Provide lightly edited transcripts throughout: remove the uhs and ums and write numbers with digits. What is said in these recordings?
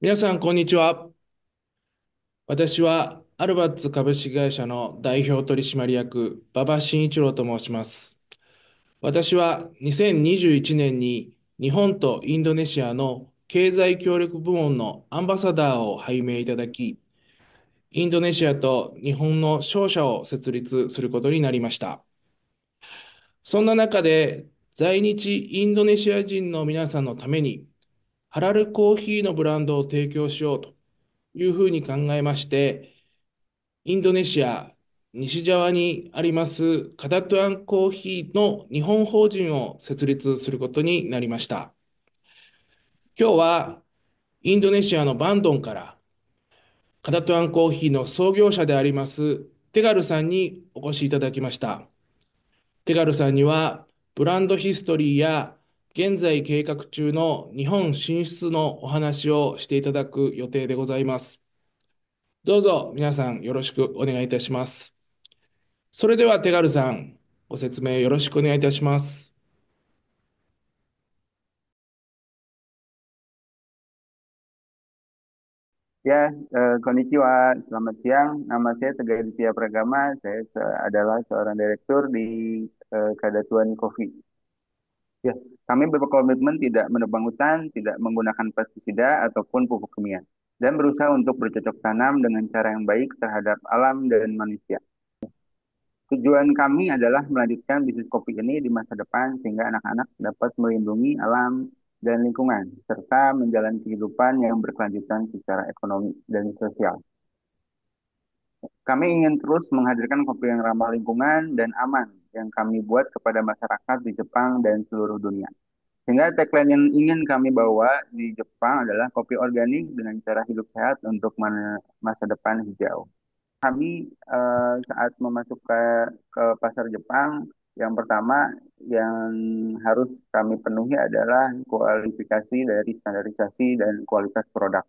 皆さん、こんにちは。私は、アルバッツ株式会社の代表取締役、馬場慎一郎と申します。私は2021年に日本とインドネシアの経済協力部門のアンバサダーを拝命いただき、インドネシアと日本の商社を設立することになりました。そんな中で、在日インドネシア人の皆さんのために、ハラルコーヒーのブランドを提供しようというふうに考えまして、インドネシア西ジャワにありますカダトゥアンコーヒーの日本法人を設立することになりました。今日はインドネシアのバンドンからカダトゥアンコーヒーの創業者でありますテガルさんにお越しいただきました。テガルさんにはブランドヒストリーや現在計画中の日本進出のお話をしていただく予定でございます。どうぞ皆さんよろしくお願いいたします。それでは手軽さん、ご説明よろしくお願いいたします。Ya, konnichiwa. Selamat siang. Nama saya Tegar Ditya Pragama. Adalah seorang direktur di Kadatuan Coffee. Ya, kami berkomitmen tidak menebang hutan, tidak menggunakan pestisida ataupun pupuk kimia, dan berusaha untuk bercocok tanam dengan cara yang baik terhadap alam dan manusia. Tujuan kami adalah melanjutkan bisnis kopi ini di masa depan sehingga anak-anak dapat melindungi alam dan lingkungan, serta menjalani kehidupan yang berkelanjutan secara ekonomi dan sosial. Kami ingin terus menghadirkan kopi yang ramah lingkungan dan aman yang kami buat kepada masyarakat di Jepang dan seluruh dunia. Sehingga tagline yang ingin kami bawa di Jepang adalah kopi organik dengan cara hidup sehat untuk masa depan hijau. Kami saat memasuk ke pasar Jepang, yang pertama yang harus kami penuhi adalah kualifikasi dari standarisasi dan kualitas produk.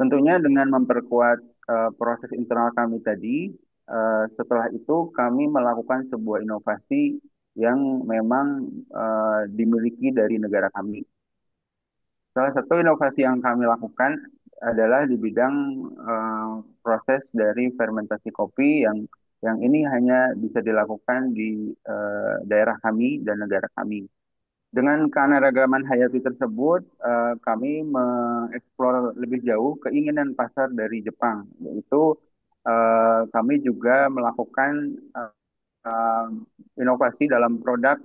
Tentunya dengan memperkuat proses internal kami tadi, setelah itu kami melakukan sebuah inovasi yang memang dimiliki dari negara kami. Salah satu inovasi yang kami lakukan adalah di bidang proses dari fermentasi kopi yang ini hanya bisa dilakukan di daerah kami dan negara kami. Dengan keanekaragaman hayati tersebut, kami mengeksplor lebih jauh keinginan pasar dari Jepang, yaitu kami juga melakukan eh, eh, inovasi dalam produk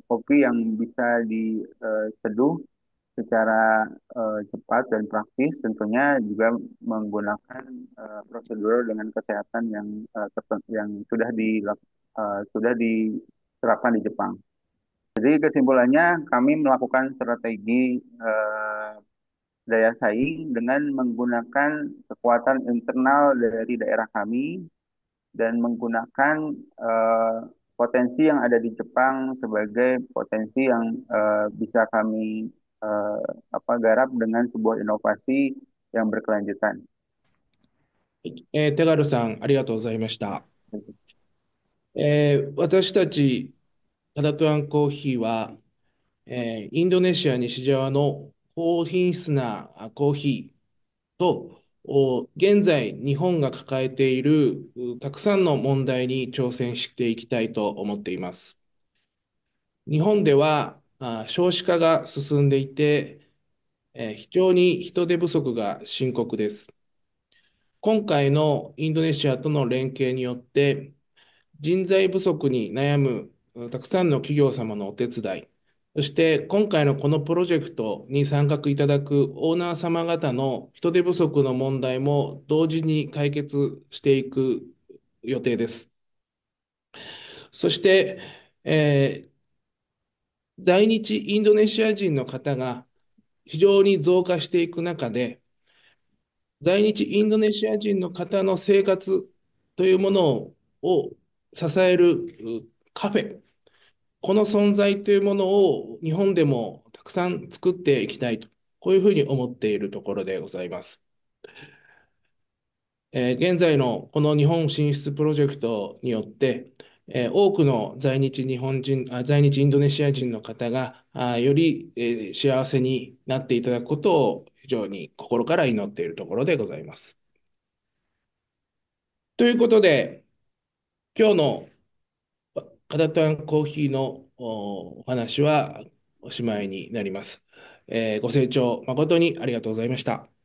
kopi yang bisa diseduh secara cepat dan praktis, tentunya juga menggunakan prosedur dengan kesehatan yang sudah diterapkan di Jepang. Jadi kesimpulannya kami melakukan strategi daya saing dengan menggunakan kekuatan internal dari daerah kami dan menggunakan eh, potensi yang ada di Jepang sebagai potensi yang bisa kami eh, garap dengan sebuah inovasi yang berkelanjutan. 手軽さん、ありがとうございました。私たち、カダトゥアンコーヒーは、インドネシア西ジャワの高品質なコーヒーと、現在日本が抱えているたくさんの問題に挑戦していきたいと思っています。日本では少子化が進んでいて、非常に人手不足が深刻です。今回のインドネシアとの連携によって、人材不足に悩むたくさんの企業様のお手伝い、そして今回のこのプロジェクトに参画いただくオーナー様方の人手不足の問題も同時に解決していく予定です。そして、在日インドネシア人の方が非常に増加していく中で、在日インドネシア人の方の生活というものを支えるカフェ、この存在というものを日本でもたくさん作っていきたいと、こういうふうに思っているところでございます。現在のこの日本進出プロジェクトによって、多くの在日日本人、在日インドネシア人の方が、より、幸せになっていただくことを非常に心から祈っているところでございます。ということで、今日のカタタンコーヒーのお話はおしまいになります。ご清聴誠にありがとうございました。